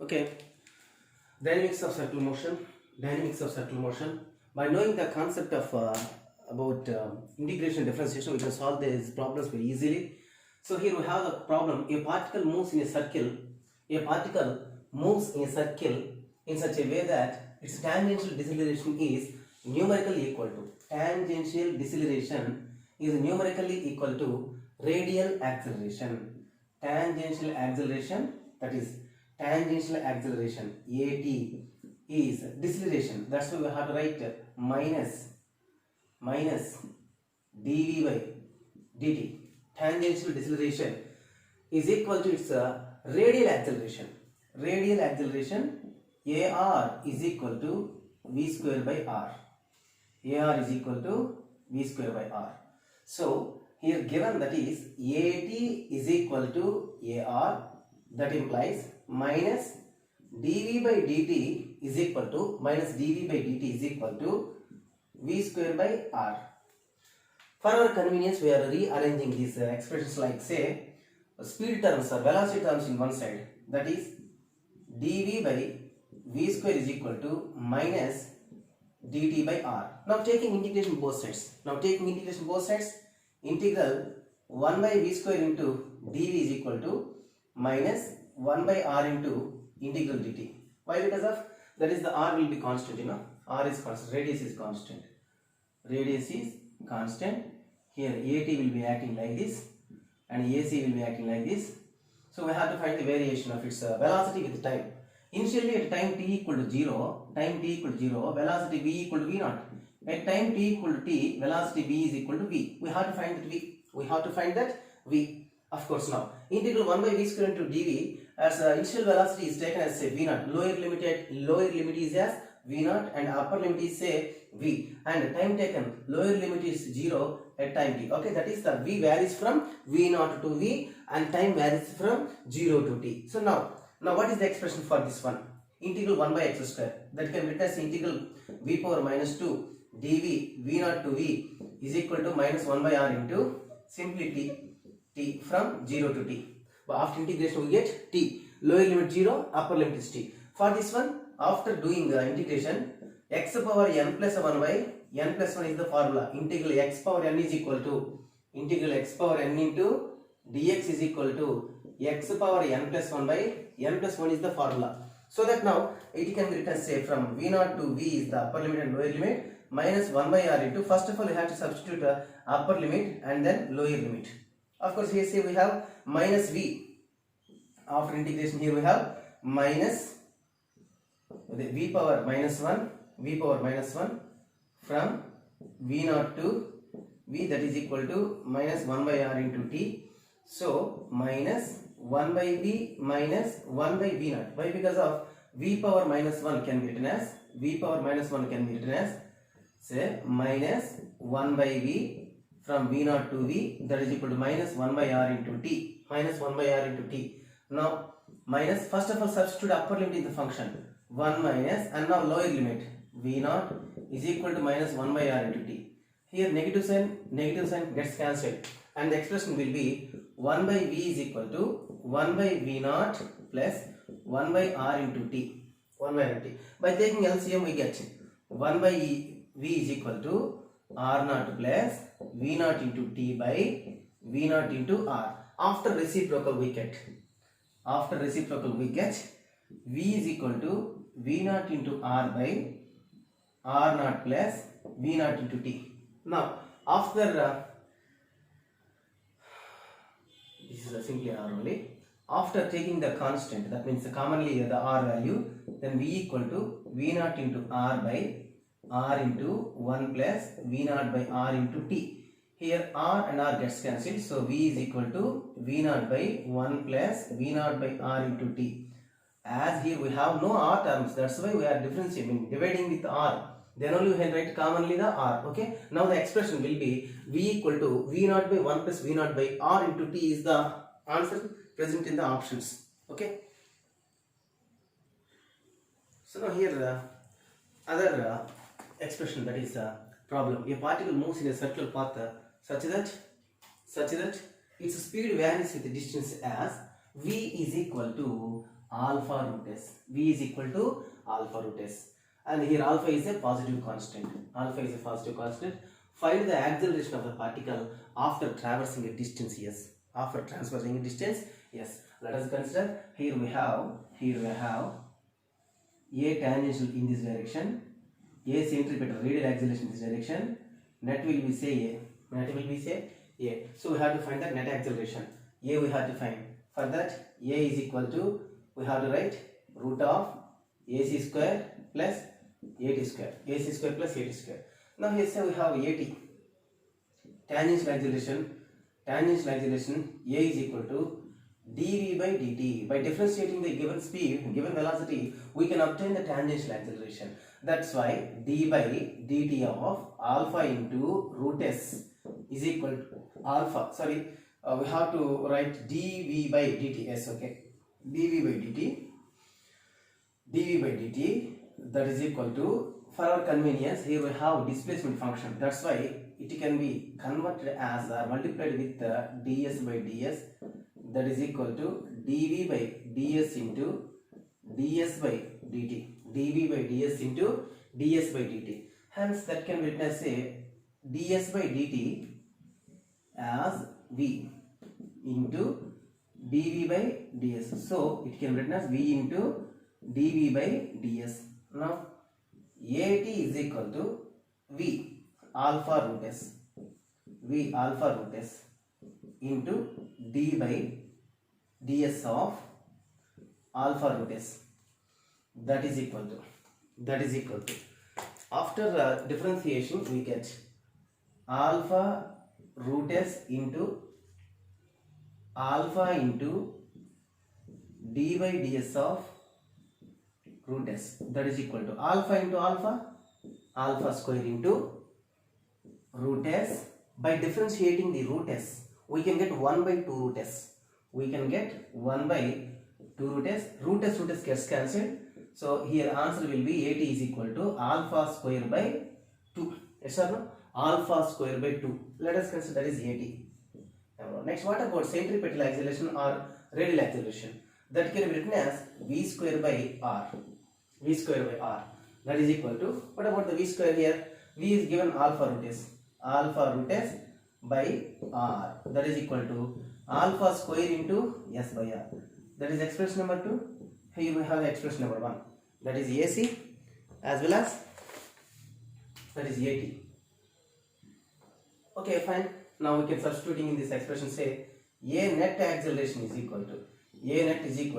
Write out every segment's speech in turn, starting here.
Okay, dynamics of circular motion. Dynamics of circular motion. By knowing the concept of about integration and differentiation, we can solve these problems very easily. So here we have the problem: a particle moves in a circle. A particle moves in a circle in such a way that its tangential deceleration is numerically equal to radial acceleration. Tangential acceleration, that is tangential acceleration at, is deceleration. That's why we have to write minus dv by dt. Tangential deceleration is equal to its radial acceleration. Radial acceleration ar is equal to v square by r. ar is equal to v square by r. So here given that is at is equal to ar, that implies minus dv by dt is equal to v square by r. For our convenience, we are rearranging these expressions like, say, speed terms or velocity terms in one side, that is dv by v square is equal to minus dt by r. Now taking integration both sides. Integral 1 by v square into dv is equal to minus 1 by r into integral dt. Why? Because of that is the r will be constant, r is constant, radius is constant. Here at will be acting like this and ac will be acting like this. So we have to find the variation of its velocity with time. Initially at time t equal to 0, velocity v equal to v naught. At time t equal to t, velocity v is equal to v. We have to find that v. Of course, now integral 1 by v square into dv, as initial velocity is taken as say v naught. Lower limit is as v naught and upper limit is say v, and time taken lower limit is 0 at time t. Okay, that is the v varies from v naught to v and time varies from 0 to t. So now what is the expression for this one? Integral 1 by x square, that can be written as integral v power minus 2 dv v naught to v is equal to minus 1 by r into simply t from 0 to t. But after integration we get t, lower limit 0, upper limit is t. For this one, after doing the integration, x power n plus 1 by n plus 1 is the formula. Integral x power n is equal to x power n into dx is equal to x power n plus 1 by n plus 1 is the formula. So that now it can be written say from v naught to v is the upper limit and lower limit, minus 1 by r into, first of all you have to substitute upper limit and then lower limit. Of course here say we have minus v. After integration here we have minus v power minus 1 from v naught to v, that is equal to minus 1 by r into t. So minus 1 by v minus 1 by v naught. Why? Because of v power minus 1 can be written as say minus 1 by v from v naught to v, that is equal to minus 1 by r into t. Now minus, first of all substitute upper limit in the function 1 minus, and now lower limit v naught is equal to minus 1 by r into t. Here negative sign gets cancelled and the expression will be 1 by v is equal to 1 by v naught plus 1 by r into t. By taking LCM we get 1 by v is equal to r naught plus v naught into t by v naught into r. After reciprocal we get v is equal to v naught into r by r naught plus v naught into t. Now after this is simply r only. After taking the constant, that means commonly the r value, then v equal to v naught into r by r into 1 plus v naught by r into t. Here r and r gets cancelled, so v is equal to v naught by 1 plus v naught by r into t. As here we have no r terms, that's why we are dividing with r. Then only we can write commonly the r. Okay. Now the expression will be v equal to v naught by 1 plus v naught by r into t is the answer present in the options. Okay. So now here other expression, that is problem. A particle moves in a circular path such that its speed varies with the distance as v is equal to alpha root s. V is equal to alpha root s. And here alpha is a positive constant. Alpha is a positive constant. Find the acceleration of the particle after traversing a distance s. After traversing a distance s. Let us consider. Here we have a tangential in this direction, a centripetal radial acceleration in this direction. Net will be say a. Net will be say a. So we have to find the net acceleration. A we have to find. For that, a is equal to, we have to write root of ac square plus at square. ac square plus at square. Now here say we have at. Tangential acceleration. Tangential acceleration a is equal to dv by dt. By differentiating the given speed, given velocity, we can obtain the tangential acceleration. That's why d by dt of alpha into root s is equal to alpha. Sorry, we have to write dv by dt. Yes, okay. dv by dt, that is equal to, for our convenience, here we have displacement function. That's why it can be converted as or multiplied with ds by ds. That is equal to dv by ds into ds by dt. dv by ds into ds by dt. Hence, that can be written as a ds by dt as v into dv by ds. So, it can be written as v into dv by ds. Now, at is equal to v alpha root s. v alpha root s into d by ds of alpha root s. That is equal to, after differentiation we get alpha root s into alpha into d by ds of root s. That is equal to alpha into alpha square into root s. By differentiating the root s, we can get 1 by 2 root s. We can get 1 by 2 root s. Root s gets cancelled. So here answer will be at is equal to alpha square by 2. Yes or no? Alpha square by 2. Let us consider that is at. Next, what about centripetal acceleration or radial acceleration? That can be written as v square by r. v square by r. That is equal to, what about the v square here? V is given alpha root s. Alpha root s by r. That is equal to alpha square into s by r. That is expression number 2. Here we have the expression number 1. That is AC as well as that is AT. Okay, fine. Now we can substituting in this expression say A net acceleration is equal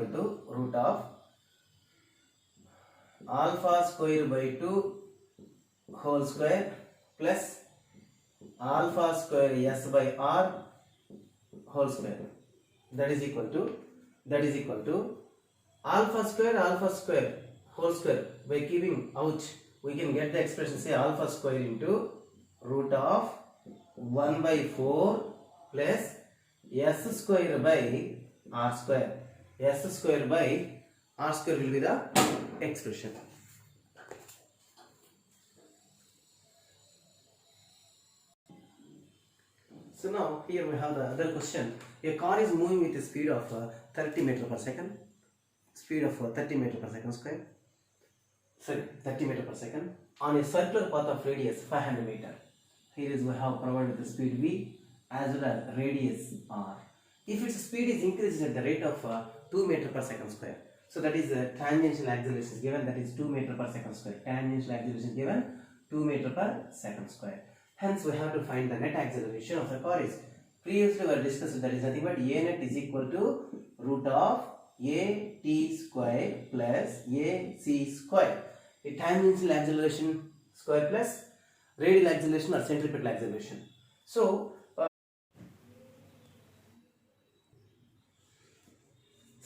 to root of alpha square by 2 whole square plus alpha square s by r whole square. That is equal to alpha square whole square. By keeping out, we can get the expression say alpha square into root of 1 by 4 plus s square by r square. S square by r square will be the expression. So now here we have the other question. A car is moving with a speed of 30 meters per second. Speed of 30 meters per second square. Sorry, 30 meters per second on a circular path of radius 500 meters. Here is we have provided the speed v as well as radius r. If its speed is increased at the rate of 2 meters per second square, so that is tangential acceleration is given, that is 2 meters per second square. Tangential acceleration is given 2 meters per second square. Hence we have to find the net acceleration of the car is, previously we have discussed, that is nothing but a net is equal to root of a t square plus a c square. A tangential acceleration square plus radial acceleration or centripetal acceleration. So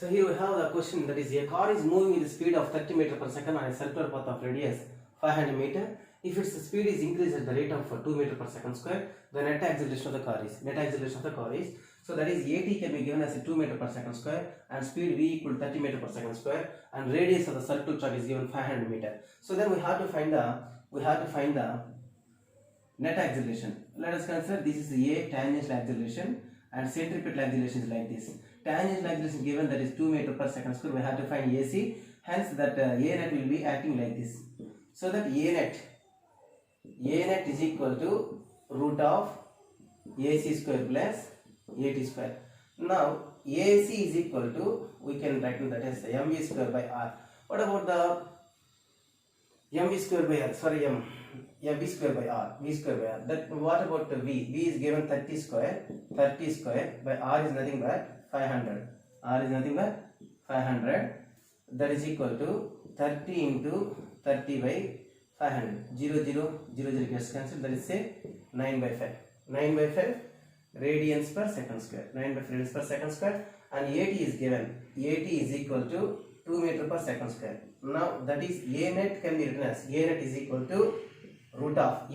here we have the question, that is a car is moving with the speed of 30 meters per second on a circular path of radius 500 meters. If its speed is increased at the rate of 2 meters per second square, the net acceleration of the car is, so that is at can be given as a 2 meters per second square and speed v equal to 30 meters per second square and radius of the circle track is given 500 meters. So then we have to find the net acceleration. Let us consider this is a tangential acceleration and centripetal acceleration is like this. tangential acceleration given, that is 2 meter per second square. We have to find AC. Hence that A net will be acting like this. So that A net is equal to root of AC square plus AT square. Now AC is equal to, we can write that as mv square by r. What about the mv square by r? Sorry, v square by r. V square by r. That what about the v? V is given 30 square. 30 square by r is nothing but 500. R is nothing but 500. That is equal to 30 into 30 by 500. 0, 0, 0, 0 gets cancelled. That is say 9 by 5. 9 by 5 radians per second square. 9 by 5 radians per second square. And AT is given. AT is equal to 2 meter per second square. Now that is A net can be written as A net is equal to root of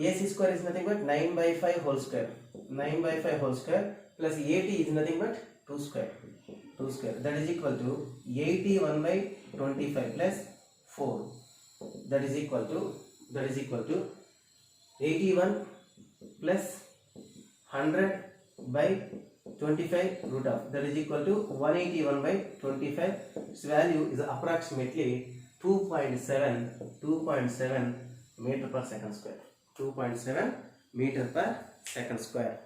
AC square is nothing but 9 by 5 whole square. 9 by 5 whole square plus AT is nothing but 2 square. That is equal to 81 by 25 plus 4. That is equal to 81 plus 100 by 25 root of, that is equal to 181 by 25. Its value is approximately 2.7 meter per second square. 2.7 meter per second square.